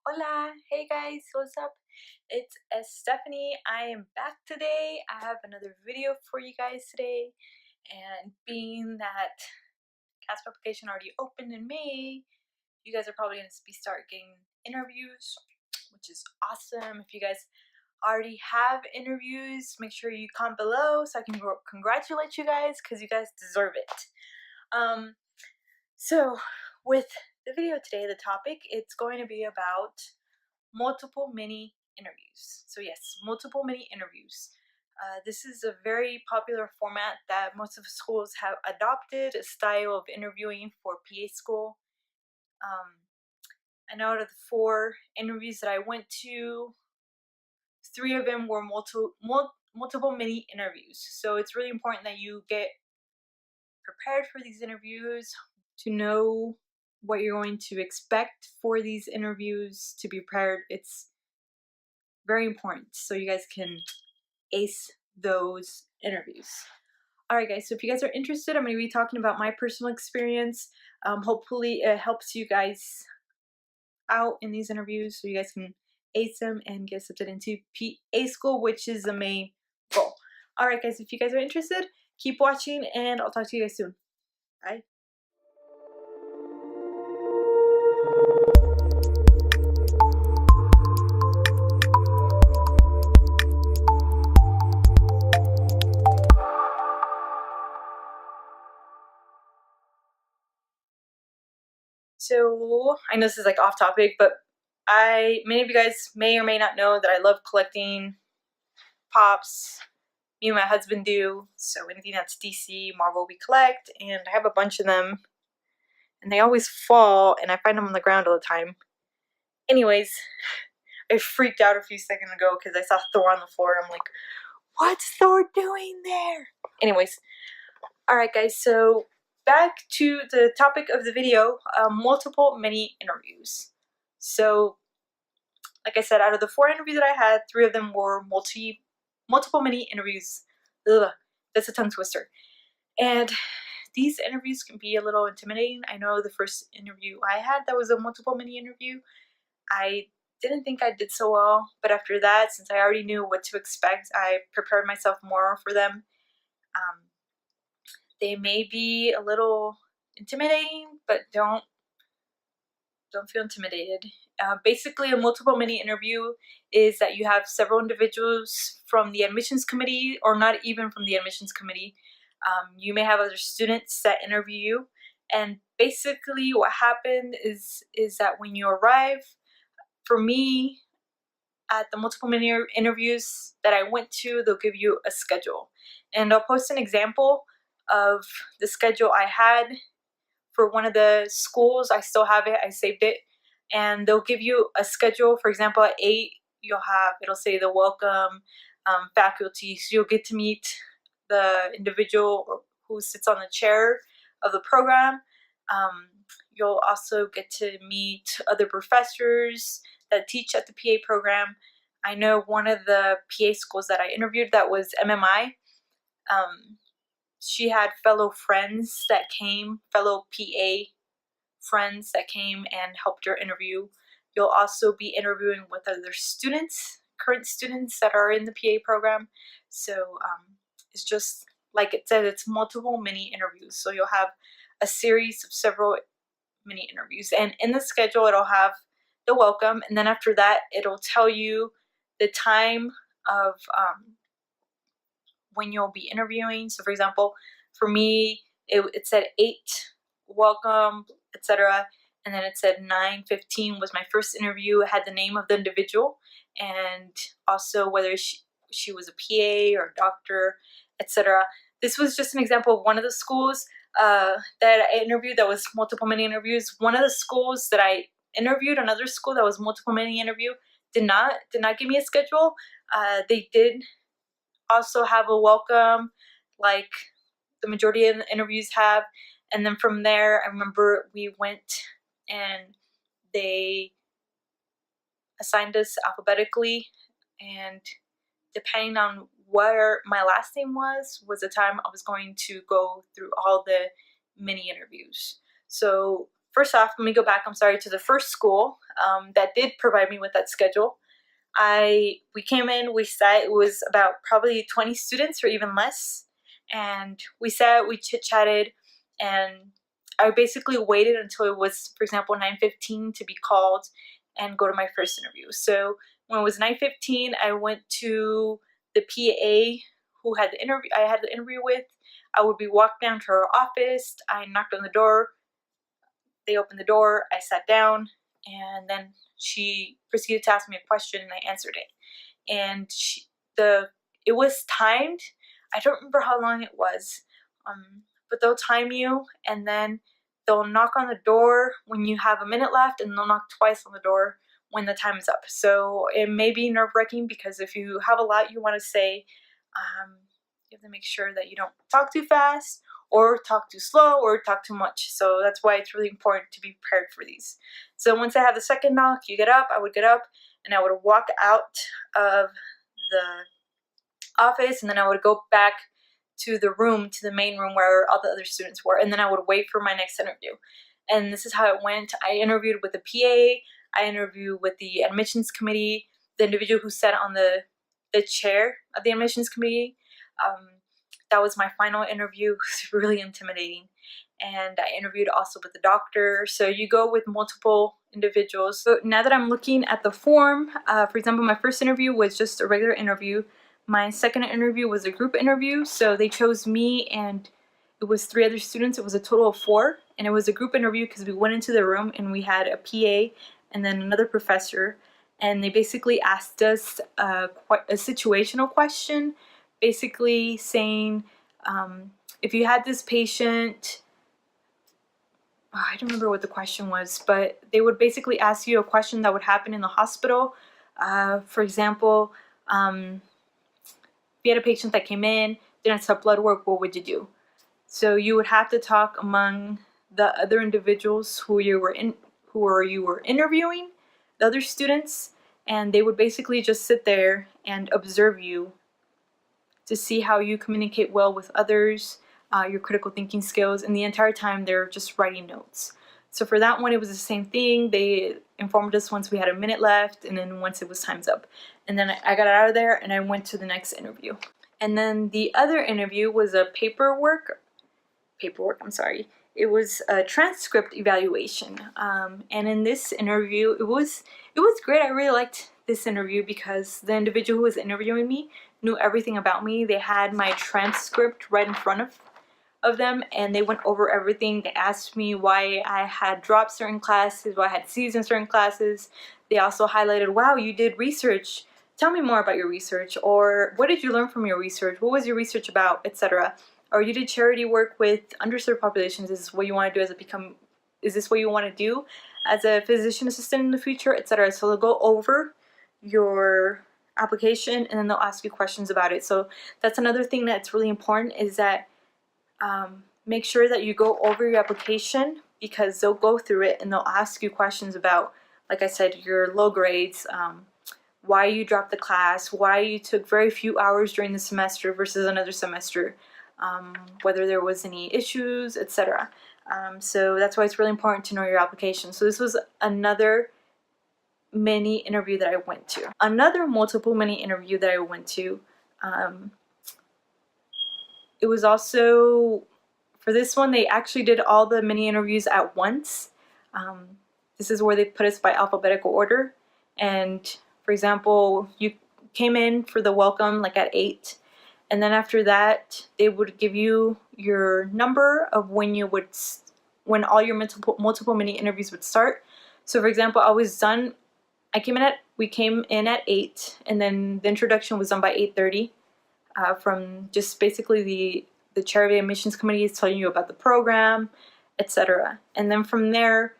Hola, hey guys, what's up? It's Stephanie. I am back today. I have another video for you guys today. And being that CASP application already opened in May, you guys are probably going to start getting interviews, which is awesome. If you guys already have interviews, make sure you comment below so I can congratulate you guys because you guys deserve it. So with the video today, the topic, it's going to be about multiple mini interviews. So yes, multiple mini interviews. This is a very popular format that most of the schools have adopted, a style of interviewing for PA school. I know out of the 4 interviews that I went to, 3 of them were multiple mini interviews. So it's really important that you get prepared for these interviews, to know what you're going to expect for these interviews, to be prepared. It's very important so you guys can ace those interviews. Alright guys, so if you guys are interested, I'm going to be talking about my personal experience. Hopefully it helps you guys out in these interviews so you guys can ace them and get accepted into PA school, which is the main goal. Alright guys, if you guys are interested, keep watching and I'll talk to you guys soon. Bye. So I know this is like off topic, but many of you guys may or may not know that I love collecting pops. Me and my husband do. So anything that's DC, Marvel, we collect, and I have a bunch of them. And they always fall, and I find them on the ground all the time. Anyways, I freaked out a few seconds ago because I saw Thor on the floor. I'm like, what's Thor doing there? Anyways, alright guys, so back to the topic of the video, multiple mini interviews. So, like I said, out of the 4 interviews that I had, 3 of them were multiple mini interviews. Ugh, that's a tongue twister. And these interviews can be a little intimidating. I know the first interview I had that was a multiple mini interview, I didn't think I did so well, but after that, since I already knew what to expect, I prepared myself more for them. They may be a little intimidating, but don't feel intimidated. Basically, a multiple mini interview is that you have several individuals from the admissions committee, or not even from the admissions committee. You may have other students that interview you, and basically what happened is that when you arrive, for me, at the multiple mini interviews that I went to, they'll give you a schedule. And I'll post an example of the schedule I had for one of the schools. I still have it, I saved it. And they'll give you a schedule. For example, at 8, it'll say the welcome faculty. So you'll get to meet the individual who sits on the chair of the program. You'll also get to meet other professors that teach at the PA program. I know one of the PA schools that I interviewed that was MMI. She had fellow friends that came, fellow PA friends that came and helped her interview. You'll also be interviewing with other students, current students that are in the PA program. So it's just like it said, it's multiple mini interviews. So you'll have a series of several mini interviews, and in the schedule it'll have the welcome, and then after that it'll tell you the time of when you'll be interviewing. So for example, for me, it said 8 welcome, etc., and then it said 9:15 was my first interview. It had the name of the individual and also whether she was a PA or a doctor, etc. This was just an example of one of the schools that I interviewed that was multiple mini interviews. One of the schools that I interviewed, another school that was multiple mini interview, did not give me a schedule. They did also have a welcome, like the majority of the interviews have. And then from there, I remember we went and they assigned us alphabetically, and depending on where my last name was the time I was going to go through all the mini interviews. So first off, let me go back, I'm sorry, to the first school that did provide me with that schedule. We came in, we sat, it was about probably 20 students or even less, and we sat, we chit-chatted, and I basically waited until it was, for example, 9:15 to be called and go to my first interview. So when it was 9:15, I went to the PA who had the interview I had the interview with. I would be walked down to her office. I knocked on the door. They opened the door. I sat down, and then she proceeded to ask me a question, and I answered it. And it was timed. I don't remember how long it was, but they'll time you, and then they'll knock on the door when you have a minute left, and they'll knock twice on the door when the time is up. So it may be nerve-wracking because if you have a lot you want to say, you have to make sure that you don't talk too fast or talk too slow or talk too much. So that's why it's really important to be prepared for these. So once I have the second knock, you get up, I would get up, and I would walk out of the office, and then I would go back to the room, to the main room where all the other students were, and then I would wait for my next interview. And this is how it went. I interviewed with the PA, I interviewed with the admissions committee, the individual who sat on the chair of the admissions committee. That was my final interview. It was really intimidating. And I interviewed also with the doctor. So you go with multiple individuals. So now that I'm looking at the form, for example, my first interview was just a regular interview. My second interview was a group interview. So they chose me and it was 3 other students. It was a total of 4. And it was a group interview because we went into the room and we had a PA and then another professor. And they basically asked us a situational question, basically saying, if you had this patient, I don't remember what the question was, but they would basically ask you a question that would happen in the hospital. For example, if you had a patient that came in, didn't have blood work, what would you do? So you would have to talk among the other individuals who you were interviewing, the other students, and they would basically just sit there and observe you to see how you communicate well with others, your critical thinking skills, and the entire time they're just writing notes. So for that one, it was the same thing. They informed us once we had a minute left, and then once it was time's up. And then I got out of there and I went to the next interview. And then the other interview was a paperwork, it was a transcript evaluation. And in this interview, it was great. I really liked this interview because the individual who was interviewing me knew everything about me. They had my transcript right in front of them, and they went over everything. They asked me why I had dropped certain classes, why I had C's in certain classes. They also highlighted, wow, you did research. Tell me more about your research, or what did you learn from your research? What was your research about, etc. Or you did charity work with underserved populations. Is this what you want to do is this what you want to do as a physician assistant in the future, etc. So they'll go over your application and then they'll ask you questions about it. So that's another thing that's really important, is that make sure that you go over your application, because they'll go through it and they'll ask you questions about, like I said, your low grades, why you dropped the class, why you took very few hours during the semester versus another semester, whether there was any issues, etc. So that's why it's really important to know your application. So this was another mini interview that I went to. Another multiple mini interview that I went to, it was also, for this one, they actually did all the mini interviews at once. This is where they put us by alphabetical order. And for example, you came in for the welcome like at 8. And then after that, they would give you your number of when all your multiple mini interviews would start. So for example, we came in at 8, and then the introduction was done by 8:30. From just basically the chair of the admissions committee is telling you about the program, etc. And then from there,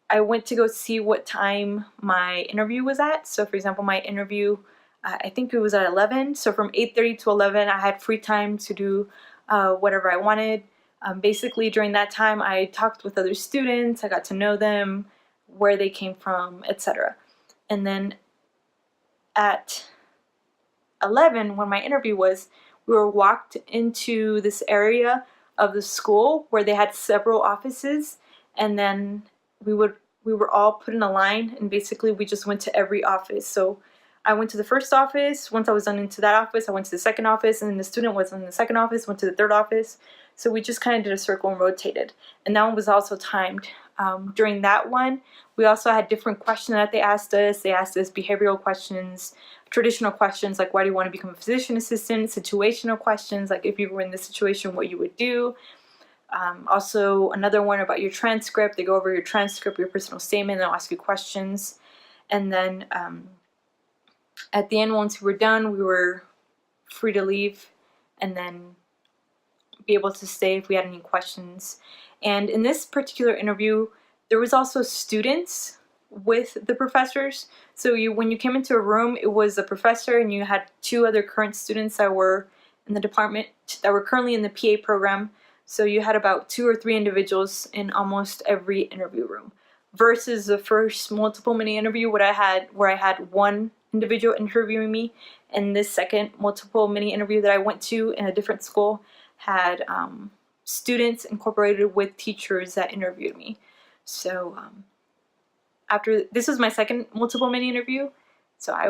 I went to go see what time my interview was at. So for example, my interview, I think it was at 11. So from 8:30 to 11, I had free time to do whatever I wanted. Basically during that time, I talked with other students, I got to know them, where they came from, etc. And then at 11, when my interview was, we were walked into this area of the school where they had several offices, and then we were all put in a line, and basically we just went to every office. So I went to the first office. Once I was done into that office, I went to the second office, and then the student was in the second office, went to the third office. So we just kind of did a circle and rotated, and that one was also timed. During that one, we also had different questions that they asked us. They asked us behavioral questions, traditional questions like why do you want to become a physician assistant, situational questions like if you were in this situation, what you would do. Also, another one about your transcript. They go over your transcript, your personal statement, they'll ask you questions. And then at the end, once we were done, we were free to leave and then be able to stay if we had any questions. And in this particular interview, there was also students with the professors. So when you came into a room, it was a professor and you had two other current students that were in the department that were currently in the PA program. So you had about 2 or 3 individuals in almost every interview room, versus the first multiple mini interview where I had one individual interviewing me, and this second multiple mini interview that I went to in a different school had students incorporated with teachers that interviewed me. So after this was my second multiple mini interview, so I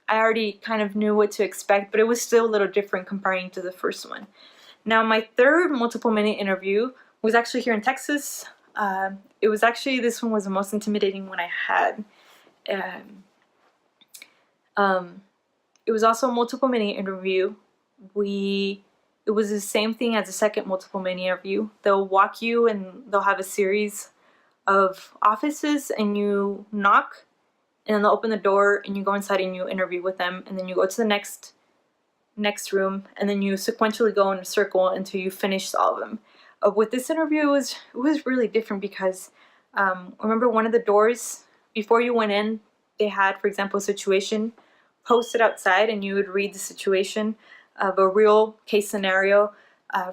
already kind of knew what to expect, but it was still a little different comparing to the first one. Now my third multiple mini interview was actually here in Texas. It was actually, this one was the most intimidating one I had. It was also a multiple mini interview. It was the same thing as the second multiple mini interview. They'll walk you and they'll have a series of offices and you knock and then they'll open the door and you go inside and you interview with them, and then you go to the next room and then you sequentially go in a circle until you finish all of them. With this interview, it was really different because remember, one of the doors before you went in, they had, for example, a situation posted outside and you would read the situation of a real case scenario.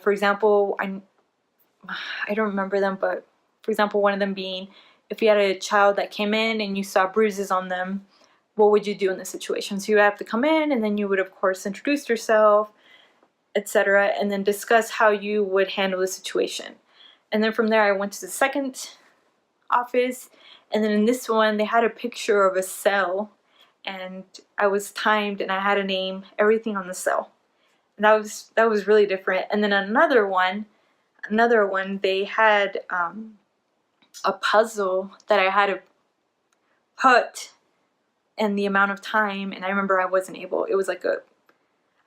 For example, I don't remember them, but for example, one of them being, if you had a child that came in and you saw bruises on them, what would you do in this situation? So you have to come in and then you would, of course, introduce yourself, etc., and then discuss how you would handle the situation. And then from there, I went to the second office, and then in this one, they had a picture of a cell, and I was timed, and I had a name, everything on the cell. And that was really different. And then another one, they had a puzzle that I had to put in the amount of time, and I remember I wasn't able. It was like I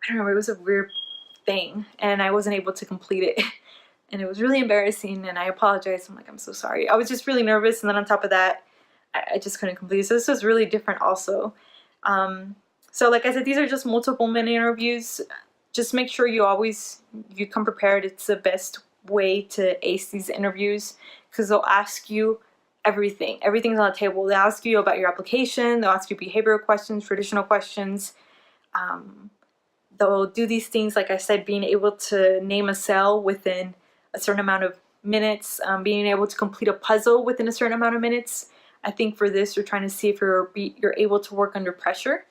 don't know, it was a weird thing, and I wasn't able to complete it. And it was really embarrassing, and I apologized. I'm like, I'm so sorry. I was just really nervous, and then on top of that, I just couldn't complete it. So this was really different also. So like I said, these are just multiple mini interviews. Just make sure you come prepared. It's the best way to ace these interviews because they'll ask you everything. Everything's on the table. They'll ask you about your application. They'll ask you behavioral questions, traditional questions. They'll do these things, like I said, being able to name a cell within a certain amount of minutes, being able to complete a puzzle within a certain amount of minutes. I think for this, you're trying to see if you're able to work under pressure,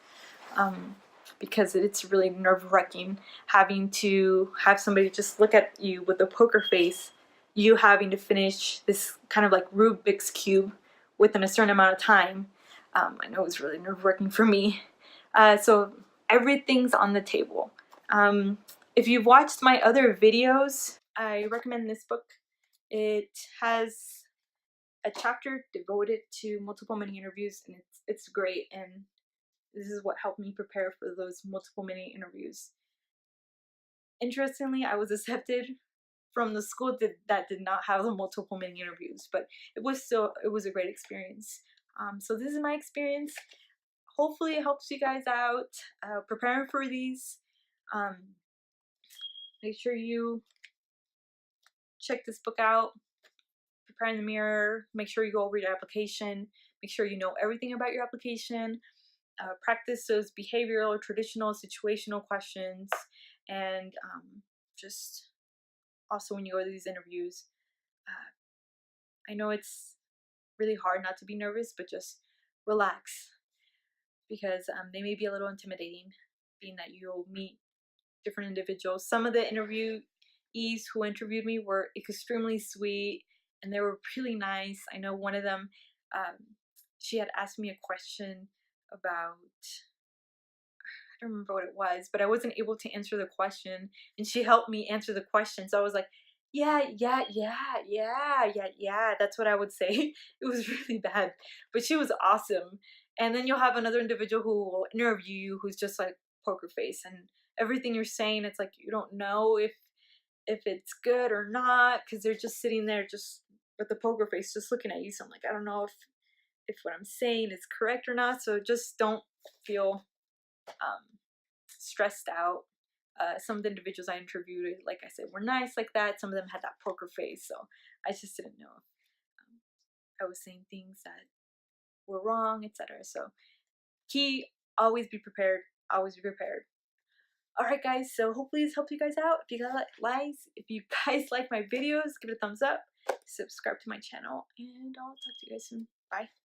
because it's really nerve-wracking having to have somebody just look at you with a poker face, you having to finish this kind of like Rubik's Cube within a certain amount of time. I know it was really nerve-wracking for me. So everything's on the table. If you've watched my other videos, I recommend this book. It has a chapter devoted to multiple mini interviews, and it's great, and this is what helped me prepare for those multiple mini interviews. Interestingly, I was accepted from the school that did not have the multiple mini interviews, but it was a great experience. So this is my experience. Hopefully it helps you guys out preparing for these. Make sure you check this book out, Prepare in the Mirror. Make sure you go over your application. Make sure you know everything about your application. Practice those behavioral, traditional, situational questions. And just also when you go to these interviews, I know it's really hard not to be nervous, but just relax, because they may be a little intimidating, being that you'll meet different individuals. Some of the interviewees who interviewed me were extremely sweet and they were really nice. I know one of them, um, she had asked me a question about, I don't remember what it was, but I wasn't able to answer the question, and she helped me answer the question. So I was like, yeah, yeah, yeah, yeah, yeah, yeah. That's what I would say. It was really bad, but she was awesome. And then you'll have another individual who will interview you who's just like poker face, and everything you're saying, it's like you don't know if it's good or not because they're just sitting there just with the poker face, just looking at you. So I'm like, I don't know if what I'm saying is correct or not. So just don't feel stressed out. Some of the individuals I interviewed, like I said, were nice like that. Some of them had that poker face, so I just didn't know if I was saying things that were wrong, etc. So key, always be prepared. Always be prepared. All right, guys. So hopefully this helped you guys out. If you guys like my videos, give it a thumbs up. Subscribe to my channel, and I'll talk to you guys soon. Bye.